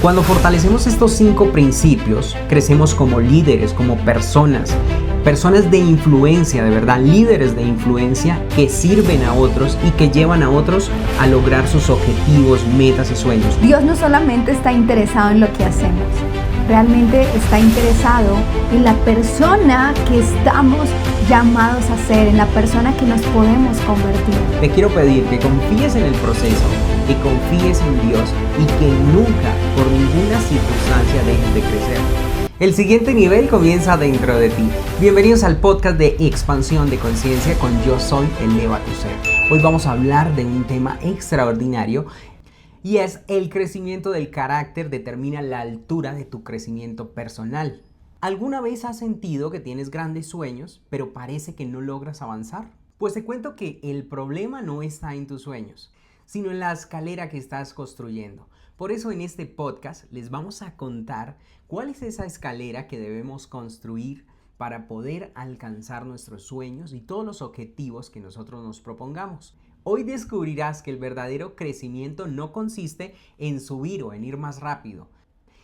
Cuando fortalecemos estos 5 principios, crecemos como líderes, como personas de influencia, de verdad, líderes de influencia que sirven a otros y que llevan a otros a lograr sus objetivos, metas y sueños. Dios no solamente está interesado en lo que hacemos, realmente está interesado en la persona que estamos llamados a ser, en la persona que nos podemos convertir. Te quiero pedir que confíes en el proceso, que confíes en Dios y que nunca, por ninguna circunstancia, dejes de crecer. El siguiente nivel comienza dentro de ti. Bienvenidos al podcast de expansión de conciencia con Yo Soy Eleva Tu Ser. Hoy vamos a hablar de un tema extraordinario y es el crecimiento del carácter determina la altura de tu crecimiento personal. ¿Alguna vez has sentido que tienes grandes sueños, pero parece que no logras avanzar? Pues te cuento que el problema no está en tus sueños, sino en la escalera que estás construyendo. Por eso en este podcast les vamos a contar cuál es esa escalera que debemos construir para poder alcanzar nuestros sueños y todos los objetivos que nosotros nos propongamos. Hoy descubrirás que el verdadero crecimiento no consiste en subir o en ir más rápido,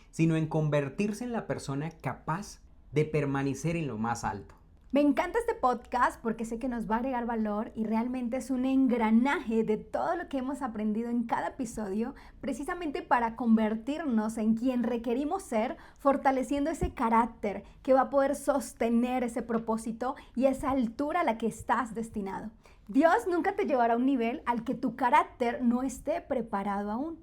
sino en convertirse en la persona capaz de permanecer en lo más alto. Me encanta este podcast porque sé que nos va a agregar valor y realmente es un engranaje de todo lo que hemos aprendido en cada episodio, precisamente para convertirnos en quien requerimos ser, fortaleciendo ese carácter que va a poder sostener ese propósito y esa altura a la que estás destinado. Dios nunca te llevará a un nivel al que tu carácter no esté preparado aún.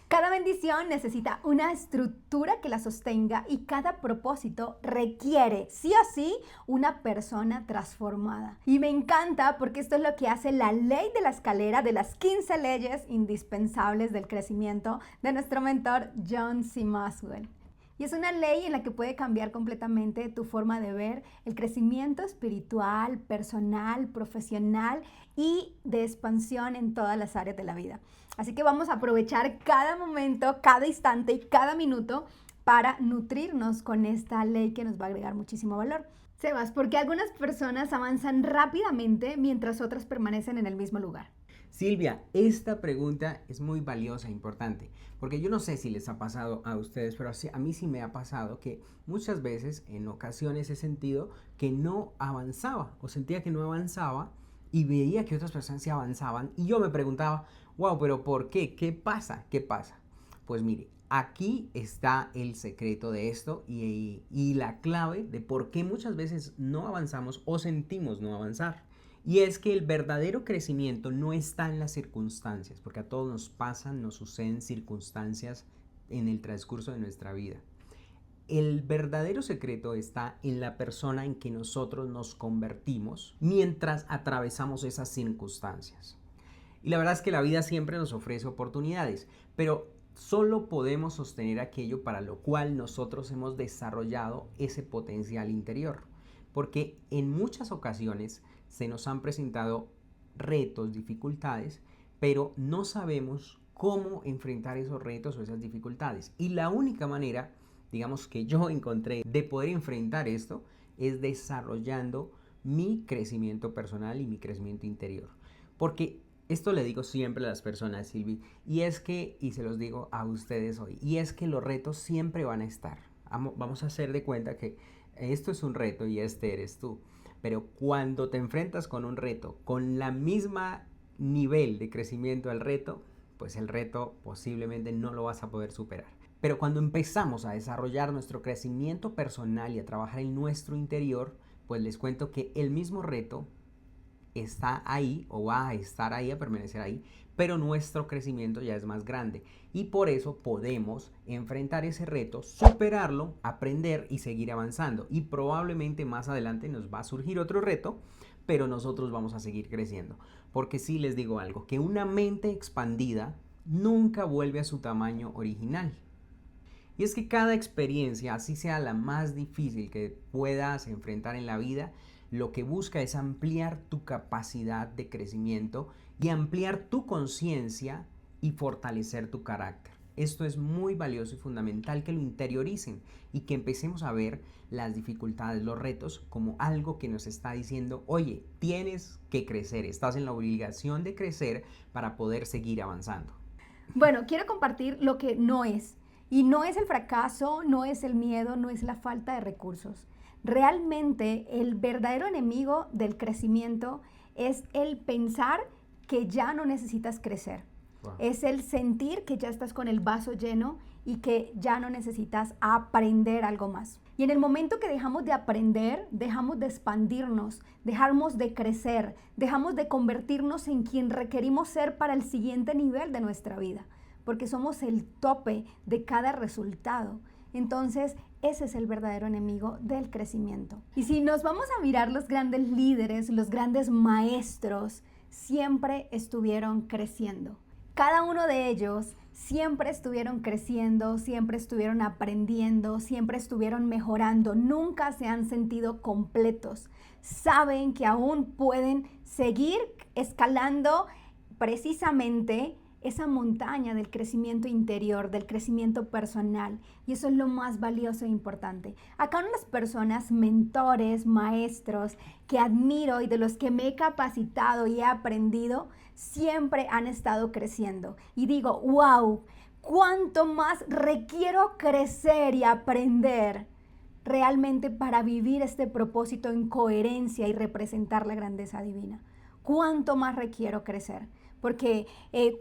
Cada bendición necesita una estructura que la sostenga y cada propósito requiere, sí o sí, una persona transformada. Y me encanta porque esto es lo que hace la ley de la escalera de las 15 leyes indispensables del crecimiento de nuestro mentor John C. Maxwell. Y es una ley en la que puede cambiar completamente tu forma de ver el crecimiento espiritual, personal, profesional y de expansión en todas las áreas de la vida. Así que vamos a aprovechar cada momento, cada instante y cada minuto para nutrirnos con esta ley que nos va a agregar muchísimo valor. Sebas, ¿por qué algunas personas avanzan rápidamente mientras otras permanecen en el mismo lugar? Silvia, esta pregunta es muy valiosa e importante, porque yo no sé si les ha pasado a ustedes, pero a mí sí me ha pasado que muchas veces, en ocasiones he sentido que no avanzaba o sentía que no avanzaba y veía que otras personas sí avanzaban y yo me preguntaba, wow, pero ¿por qué? ¿Qué pasa? ¿Qué pasa? Pues mire, aquí está el secreto de esto y la clave de por qué muchas veces no avanzamos o sentimos no avanzar. Y es que el verdadero crecimiento no está en las circunstancias, porque a todos nos pasan, nos suceden circunstancias en el transcurso de nuestra vida. El verdadero secreto está en la persona en que nosotros nos convertimos mientras atravesamos esas circunstancias. Y la verdad es que la vida siempre nos ofrece oportunidades, pero solo podemos sostener aquello para lo cual nosotros hemos desarrollado ese potencial interior. Porque en muchas ocasiones se nos han presentado retos, dificultades, pero no sabemos cómo enfrentar esos retos o esas dificultades. Y la única manera, digamos, que yo encontré de poder enfrentar esto es desarrollando mi crecimiento personal y mi crecimiento interior. Porque esto le digo siempre a las personas, Silvi, y se los digo a ustedes hoy, y es que los retos siempre van a estar. Vamos a hacer de cuenta que esto es un reto y este eres tú. Pero cuando te enfrentas con un reto, con la misma nivel de crecimiento al reto, pues el reto posiblemente no lo vas a poder superar. Pero cuando empezamos a desarrollar nuestro crecimiento personal y a trabajar en nuestro interior, pues les cuento que el mismo reto está ahí o va a estar ahí, a permanecer ahí, pero nuestro crecimiento ya es más grande y por eso podemos enfrentar ese reto, superarlo, aprender y seguir avanzando y probablemente más adelante nos va a surgir otro reto, pero nosotros vamos a seguir creciendo, porque sí les digo algo, que una mente expandida nunca vuelve a su tamaño original. Y es que cada experiencia, así sea la más difícil que puedas enfrentar en la vida, lo que busca es ampliar tu capacidad de crecimiento y ampliar tu conciencia y fortalecer tu carácter. Esto es muy valioso y fundamental que lo interioricen y que empecemos a ver las dificultades, los retos como algo que nos está diciendo, oye, tienes que crecer, estás en la obligación de crecer para poder seguir avanzando. Bueno, quiero compartir lo que no es. Y no es el fracaso, no es el miedo, no es la falta de recursos. Realmente el verdadero enemigo del crecimiento es el pensar que ya no necesitas crecer. Wow. Es el sentir que ya estás con el vaso lleno y que ya no necesitas aprender algo más. Y en el momento que dejamos de aprender, dejamos de expandirnos, dejamos de crecer, dejamos de convertirnos en quien requerimos ser para el siguiente nivel de nuestra vida, porque somos el tope de cada resultado. Entonces, ese es el verdadero enemigo del crecimiento. Y si nos vamos a mirar, los grandes líderes, los grandes maestros, siempre estuvieron creciendo. Cada uno de ellos siempre estuvieron creciendo, siempre estuvieron aprendiendo, siempre estuvieron mejorando. Nunca se han sentido completos. Saben que aún pueden seguir escalando precisamente esa montaña del crecimiento interior, del crecimiento personal. Y eso es lo más valioso e importante. A cada una de las personas, mentores, maestros que admiro y de los que me he capacitado y he aprendido, siempre han estado creciendo. Y digo, wow, ¿cuánto más requiero crecer y aprender realmente para vivir este propósito en coherencia y representar la grandeza divina? ¿Cuánto más requiero crecer? Porque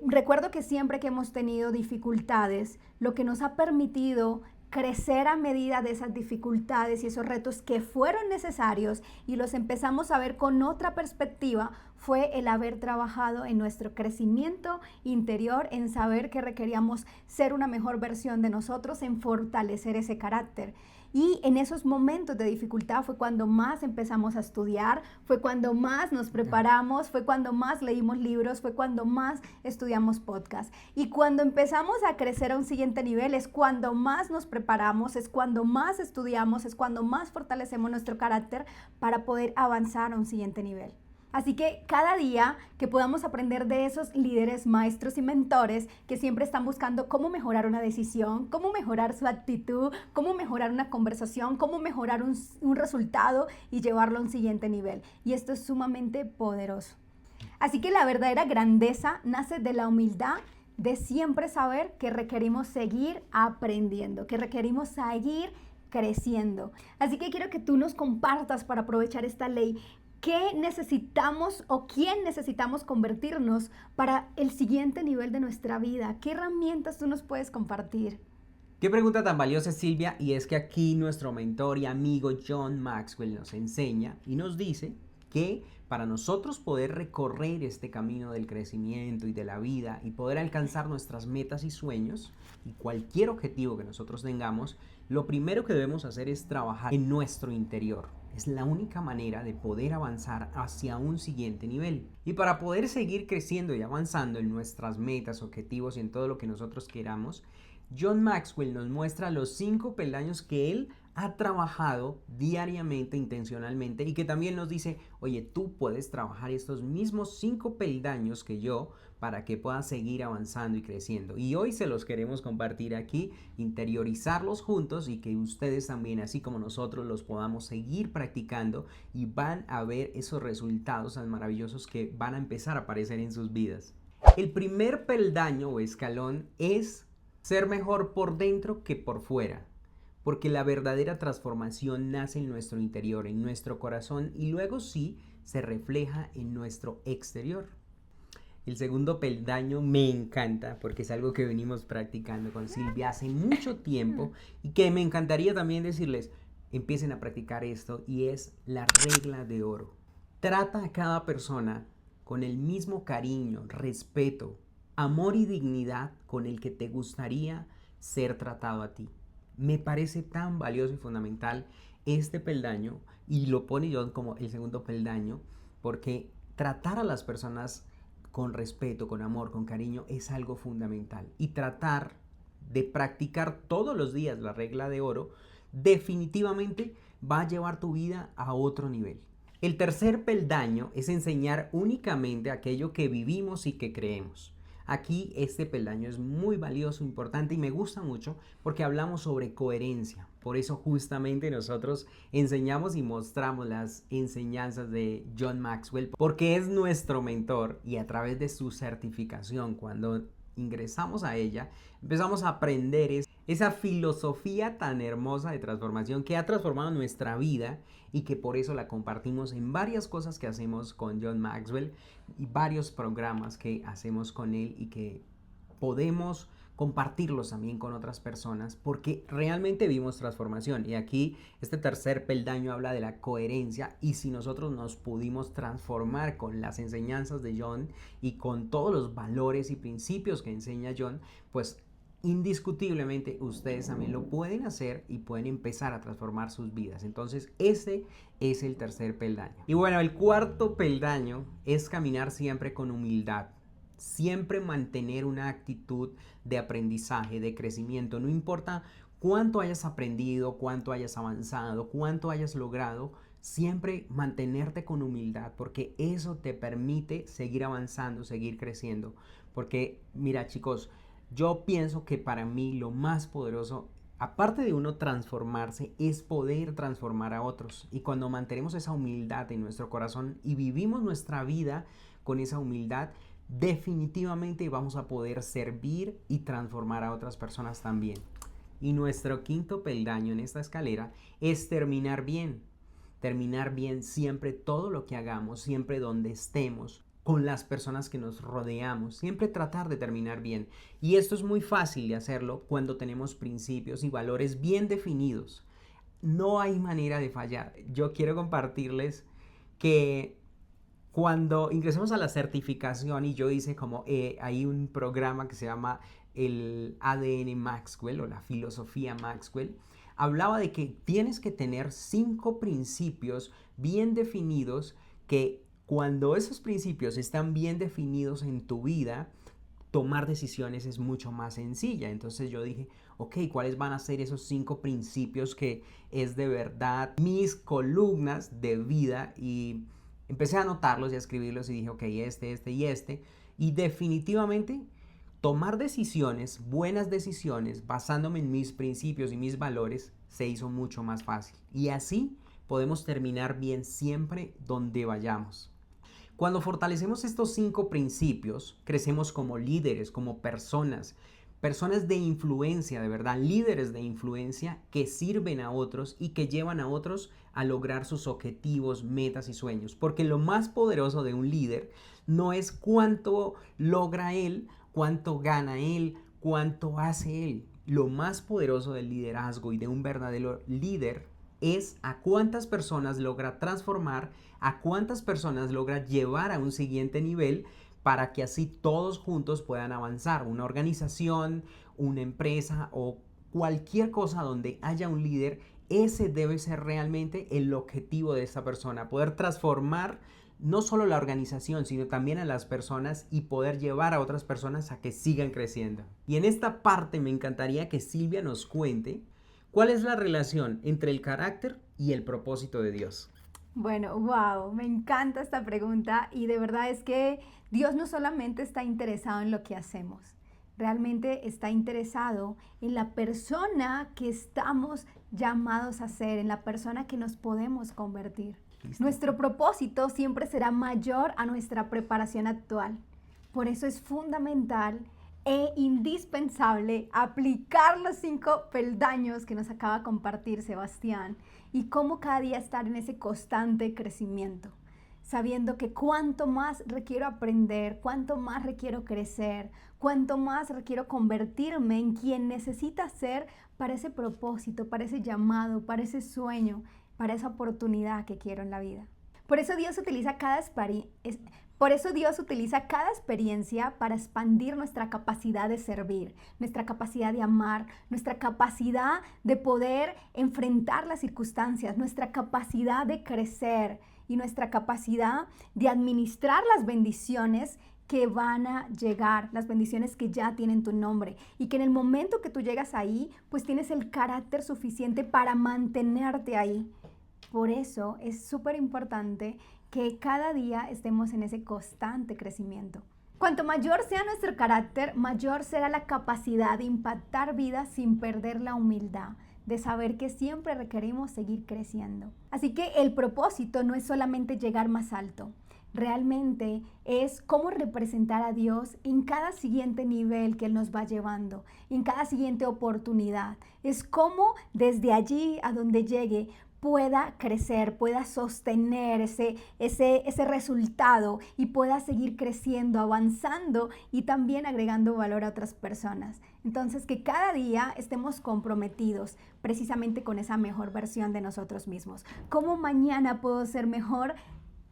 recuerdo que siempre que hemos tenido dificultades, lo que nos ha permitido crecer a medida de esas dificultades y esos retos que fueron necesarios y los empezamos a ver con otra perspectiva fue el haber trabajado en nuestro crecimiento interior, en saber que requeríamos ser una mejor versión de nosotros, en fortalecer ese carácter. Y en esos momentos de dificultad fue cuando más empezamos a estudiar, fue cuando más nos preparamos, fue cuando más leímos libros, fue cuando más estudiamos podcasts. Y cuando empezamos a crecer a un siguiente nivel es cuando más nos preparamos, es cuando más estudiamos, es cuando más fortalecemos nuestro carácter para poder avanzar a un siguiente nivel. Así que cada día que podamos aprender de esos líderes, maestros y mentores que siempre están buscando cómo mejorar una decisión, cómo mejorar su actitud, cómo mejorar una conversación, cómo mejorar un resultado y llevarlo a un siguiente nivel. Y esto es sumamente poderoso. Así que la verdadera grandeza nace de la humildad de siempre saber que requerimos seguir aprendiendo, que requerimos seguir creciendo. Así que quiero que tú nos compartas para aprovechar esta ley. ¿Qué necesitamos o quién necesitamos convertirnos para el siguiente nivel de nuestra vida? ¿Qué herramientas tú nos puedes compartir? Qué pregunta tan valiosa, Silvia, y es que aquí nuestro mentor y amigo John Maxwell nos enseña y nos dice que para nosotros poder recorrer este camino del crecimiento y de la vida y poder alcanzar nuestras metas y sueños y cualquier objetivo que nosotros tengamos, lo primero que debemos hacer es trabajar en nuestro interior. Es la única manera de poder avanzar hacia un siguiente nivel. Y para poder seguir creciendo y avanzando en nuestras metas, objetivos y en todo lo que nosotros queramos, John Maxwell nos muestra los 5 peldaños que él ha trabajado diariamente, intencionalmente, y que también nos dice, oye, tú puedes trabajar estos mismos 5 peldaños que yo para que puedas seguir avanzando y creciendo. Y hoy se los queremos compartir aquí, interiorizarlos juntos y que ustedes también, así como nosotros, los podamos seguir practicando y van a ver esos resultados tan maravillosos que van a empezar a aparecer en sus vidas. El primer peldaño o escalón es ser mejor por dentro que por fuera. Porque la verdadera transformación nace en nuestro interior, en nuestro corazón y luego sí se refleja en nuestro exterior. El segundo peldaño me encanta porque es algo que venimos practicando con Silvia hace mucho tiempo y que me encantaría también decirles, empiecen a practicar esto y es la regla de oro. Trata a cada persona con el mismo cariño, respeto, amor y dignidad con el que te gustaría ser tratado a ti. Me parece tan valioso y fundamental este peldaño y lo pone yo como el segundo peldaño porque tratar a las personas con respeto, con amor, con cariño es algo fundamental y tratar de practicar todos los días la regla de oro definitivamente va a llevar tu vida a otro nivel. El tercer peldaño es enseñar únicamente aquello que vivimos y que creemos. Aquí este peldaño es muy valioso, importante y me gusta mucho porque hablamos sobre coherencia. Por eso justamente nosotros enseñamos y mostramos las enseñanzas de John Maxwell porque es nuestro mentor y a través de su certificación, cuando ingresamos a ella, empezamos a aprender esa filosofía tan hermosa de transformación que ha transformado nuestra vida y que por eso la compartimos en varias cosas que hacemos con John Maxwell y varios programas que hacemos con él y que podemos compartirlos también con otras personas porque realmente vimos transformación. Y aquí este tercer peldaño habla de la coherencia, y si nosotros nos pudimos transformar con las enseñanzas de John y con todos los valores y principios que enseña John, pues indiscutiblemente ustedes también lo pueden hacer y pueden empezar a transformar sus vidas. Entonces ese es el tercer peldaño. Y bueno, el cuarto peldaño es caminar siempre con humildad. Siempre mantener una actitud de aprendizaje, de crecimiento. No importa cuánto hayas aprendido, cuánto hayas avanzado, cuánto hayas logrado, siempre mantenerte con humildad, porque eso te permite seguir avanzando, seguir creciendo. Porque mira, chicos, yo pienso que para mí lo más poderoso, aparte de uno transformarse, es poder transformar a otros. Y cuando mantenemos esa humildad en nuestro corazón y vivimos nuestra vida con esa humildad, definitivamente vamos a poder servir y transformar a otras personas también. Y nuestro quinto peldaño en esta escalera es terminar bien. Terminar bien siempre todo lo que hagamos, siempre donde estemos, con las personas que nos rodeamos, siempre tratar de terminar bien. Y esto es muy fácil de hacerlo cuando tenemos principios y valores bien definidos. No hay manera de fallar. Yo quiero compartirles que cuando ingresamos a la certificación, y yo hice como hay un programa que se llama el ADN Maxwell o la filosofía Maxwell, hablaba de que tienes que tener 5 principios bien definidos, que cuando esos principios están bien definidos en tu vida, tomar decisiones es mucho más sencilla. Entonces yo dije, ok, ¿cuáles van a ser esos 5 principios que es de verdad mis columnas de vida? Y empecé a anotarlos y a escribirlos y dije, ok, este y este. Y definitivamente tomar decisiones, buenas decisiones, basándome en mis principios y mis valores, se hizo mucho más fácil. Y así podemos terminar bien siempre donde vayamos. Cuando fortalecemos estos 5 principios, crecemos como líderes, como personas de influencia, de verdad, líderes de influencia que sirven a otros y que llevan a otros a lograr sus objetivos, metas y sueños. Porque lo más poderoso de un líder no es cuánto logra él, cuánto gana él, cuánto hace él. Lo más poderoso del liderazgo y de un verdadero líder es a cuántas personas logra transformar, a cuántas personas logra llevar a un siguiente nivel, para que así todos juntos puedan avanzar. Una organización, una empresa o cualquier cosa donde haya un líder, ese debe ser realmente el objetivo de esta persona, poder transformar no solo la organización, sino también a las personas y poder llevar a otras personas a que sigan creciendo. Y en esta parte me encantaría que Silvia nos cuente cuál es la relación entre el carácter y el propósito de Dios. Bueno, wow, me encanta esta pregunta y de verdad es que Dios no solamente está interesado en lo que hacemos, realmente está interesado en la persona que estamos llamados a ser, en la persona que nos podemos convertir. ¿Listo? Nuestro propósito siempre será mayor a nuestra preparación actual. Por eso es fundamental e indispensable aplicar los 5 peldaños que nos acaba de compartir Sebastián y cómo cada día estar en ese constante crecimiento, sabiendo que cuanto más requiero aprender, cuanto más requiero crecer, cuanto más requiero convertirme en quien necesita ser para ese propósito, para ese llamado, para ese sueño, para esa oportunidad que quiero en la vida. Por eso Dios utiliza cada experiencia para expandir nuestra capacidad de servir, nuestra capacidad de amar, nuestra capacidad de poder enfrentar las circunstancias, nuestra capacidad de crecer y nuestra capacidad de administrar las bendiciones que van a llegar, las bendiciones que ya tienen tu nombre, y que en el momento que tú llegas ahí, pues tienes el carácter suficiente para mantenerte ahí. Por eso es súper importante que cada día estemos en ese constante crecimiento. Cuanto mayor sea nuestro carácter, mayor será la capacidad de impactar vidas sin perder la humildad, de saber que siempre requerimos seguir creciendo. Así que el propósito no es solamente llegar más alto, realmente es cómo representar a Dios en cada siguiente nivel que Él nos va llevando, en cada siguiente oportunidad. Es cómo desde allí a donde llegue pueda crecer, pueda sostener ese resultado y pueda seguir creciendo, avanzando y también agregando valor a otras personas. Entonces, que cada día estemos comprometidos precisamente con esa mejor versión de nosotros mismos. ¿Cómo mañana puedo ser mejor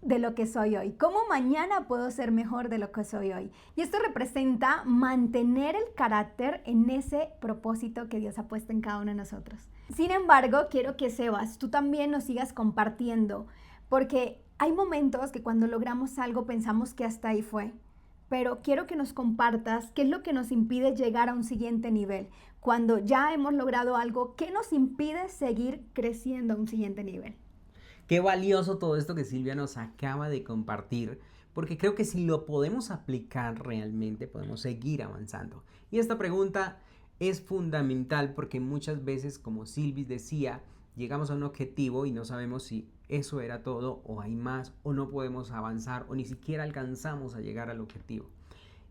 de lo que soy hoy? ¿Cómo mañana puedo ser mejor de lo que soy hoy? Y esto representa mantener el carácter en ese propósito que Dios ha puesto en cada uno de nosotros. Sin embargo, quiero que Sebas, tú también nos sigas compartiendo, porque hay momentos que cuando logramos algo pensamos que hasta ahí fue. Pero quiero que nos compartas qué es lo que nos impide llegar a un siguiente nivel. Cuando ya hemos logrado algo, ¿qué nos impide seguir creciendo a un siguiente nivel? Qué valioso todo esto que Silvia nos acaba de compartir, porque creo que si lo podemos aplicar realmente, podemos seguir avanzando. Y esta pregunta es fundamental porque muchas veces, como Silvis decía, llegamos a un objetivo y no sabemos si eso era todo o hay más o no podemos avanzar o ni siquiera alcanzamos a llegar al objetivo.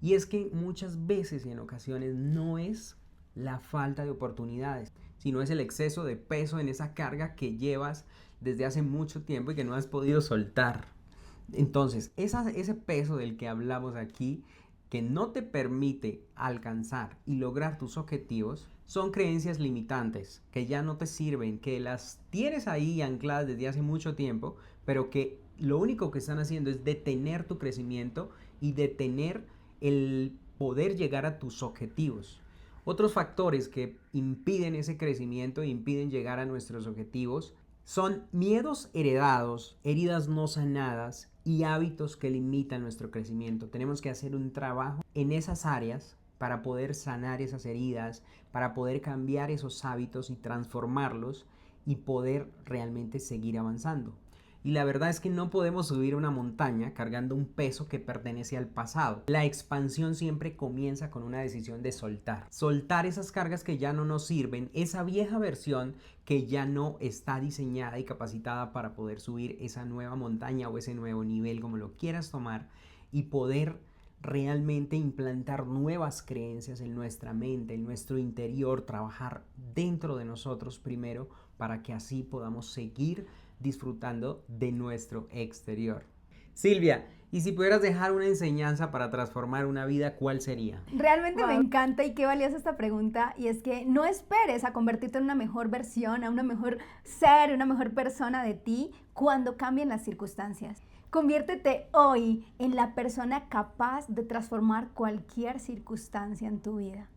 Y es que muchas veces y en ocasiones no es la falta de oportunidades, sino es el exceso de peso en esa carga que llevas desde hace mucho tiempo y que no has podido soltar. Entonces, ese peso del que hablamos aquí, que no te permite alcanzar y lograr tus objetivos, son creencias limitantes que ya no te sirven, que las tienes ahí ancladas desde hace mucho tiempo, pero que lo único que están haciendo es detener tu crecimiento y detener el poder llegar a tus objetivos. Otros factores que impiden ese crecimiento e impiden llegar a nuestros objetivos son miedos heredados, heridas no sanadas y hábitos que limitan nuestro crecimiento. Tenemos que hacer un trabajo en esas áreas para poder sanar esas heridas, para poder cambiar esos hábitos y transformarlos y poder realmente seguir avanzando. Y la verdad es que no podemos subir una montaña cargando un peso que pertenece al pasado. La expansión siempre comienza con una decisión de soltar. Soltar esas cargas que ya no nos sirven, esa vieja versión que ya no está diseñada y capacitada para poder subir esa nueva montaña o ese nuevo nivel, como lo quieras tomar, y poder realmente implantar nuevas creencias en nuestra mente, en nuestro interior, trabajar dentro de nosotros primero para que así podamos seguir disfrutando de nuestro exterior. Silvia, y si pudieras dejar una enseñanza para transformar una vida, ¿cuál sería? Realmente me encanta y qué valiosa esta pregunta, y es que no esperes a convertirte en una mejor versión, a una mejor ser, una mejor persona de ti cuando cambien las circunstancias. Conviértete hoy en la persona capaz de transformar cualquier circunstancia en tu vida.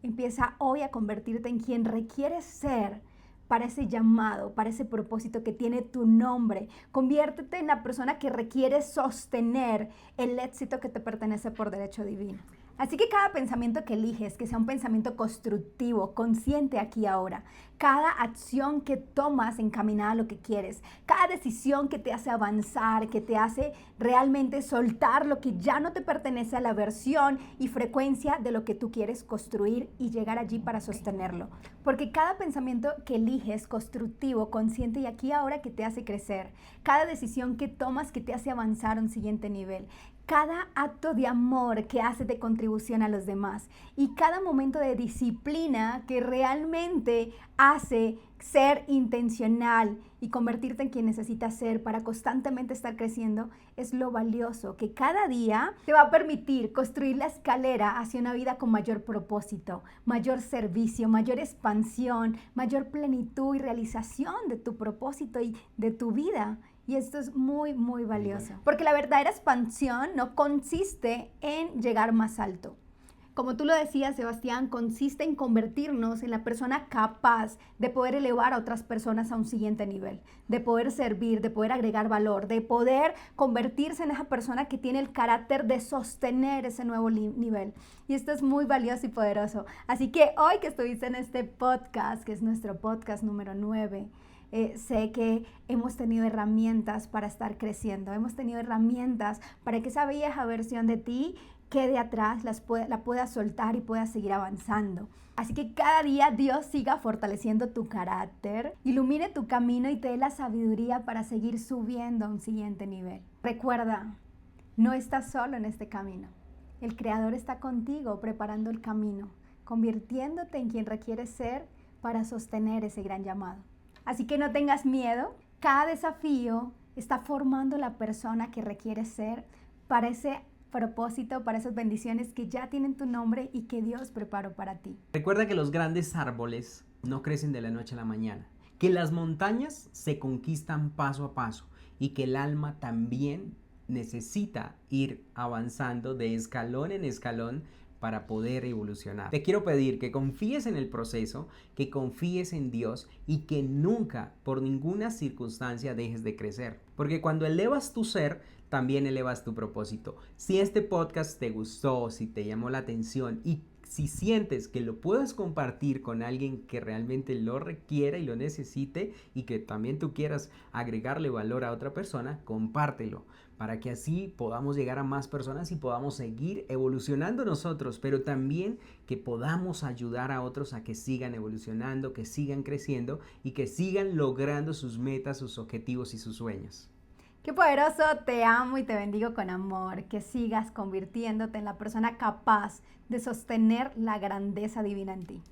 Empieza hoy a convertirte en quien requieres ser para ese llamado, para ese propósito que tiene tu nombre. Conviértete en la persona que requiere sostener el éxito que te pertenece por derecho divino. Así que cada pensamiento que eliges, que sea un pensamiento constructivo, consciente aquí y ahora, cada acción que tomas encaminada a lo que quieres, cada decisión que te hace avanzar, que te hace realmente soltar lo que ya no te pertenece a la versión y frecuencia de lo que tú quieres construir y llegar allí para sostenerlo. Porque cada pensamiento que eliges constructivo, consciente y aquí y ahora que te hace crecer, cada decisión que tomas que te hace avanzar a un siguiente nivel, cada acto de amor que haces de contribución a los demás y cada momento de disciplina que realmente hace ser intencional y convertirte en quien necesitas ser para constantemente estar creciendo, es lo valioso que cada día te va a permitir construir la escalera hacia una vida con mayor propósito, mayor servicio, mayor expansión, mayor plenitud y realización de tu propósito y de tu vida. Y esto es muy, muy valioso. Porque la verdadera expansión no consiste en llegar más alto. Como tú lo decías, Sebastián, consiste en convertirnos en la persona capaz de poder elevar a otras personas a un siguiente nivel, de poder servir, de poder agregar valor, de poder convertirse en esa persona que tiene el carácter de sostener ese nuevo nivel. Y esto es muy valioso y poderoso. Así que hoy que estuviste en este podcast, que es nuestro podcast número 9, sé que hemos tenido herramientas para estar creciendo, hemos tenido herramientas para que esa vieja versión de ti quede atrás, la puedas soltar y puedas seguir avanzando. Así que cada día Dios siga fortaleciendo tu carácter, ilumine tu camino y te dé la sabiduría para seguir subiendo a un siguiente nivel. Recuerda, No estás solo en este camino. El Creador está contigo preparando el camino, convirtiéndote en quien requieres ser para sostener ese gran llamado. Así que no tengas miedo. Cada desafío está formando la persona que requieres ser para ese propósito, para esas bendiciones que ya tienen tu nombre y que Dios preparó para ti. Recuerda que los grandes árboles no crecen de la noche a la mañana, que las montañas se conquistan paso a paso y que el alma también necesita ir avanzando de escalón en escalón para poder evolucionar. Te quiero pedir que confíes en el proceso, que confíes en Dios y que nunca, por ninguna circunstancia, dejes de crecer. Porque cuando elevas tu ser, también elevas tu propósito. Si este podcast te gustó, si te llamó la atención y si sientes que lo puedes compartir con alguien que realmente lo requiera y lo necesite y que también tú quieras agregarle valor a otra persona, compártelo para que así podamos llegar a más personas y podamos seguir evolucionando nosotros, pero también que podamos ayudar a otros a que sigan evolucionando, que sigan creciendo y que sigan logrando sus metas, sus objetivos y sus sueños. Qué poderoso, te amo y te bendigo con amor, que sigas convirtiéndote en la persona capaz de sostener la grandeza divina en ti.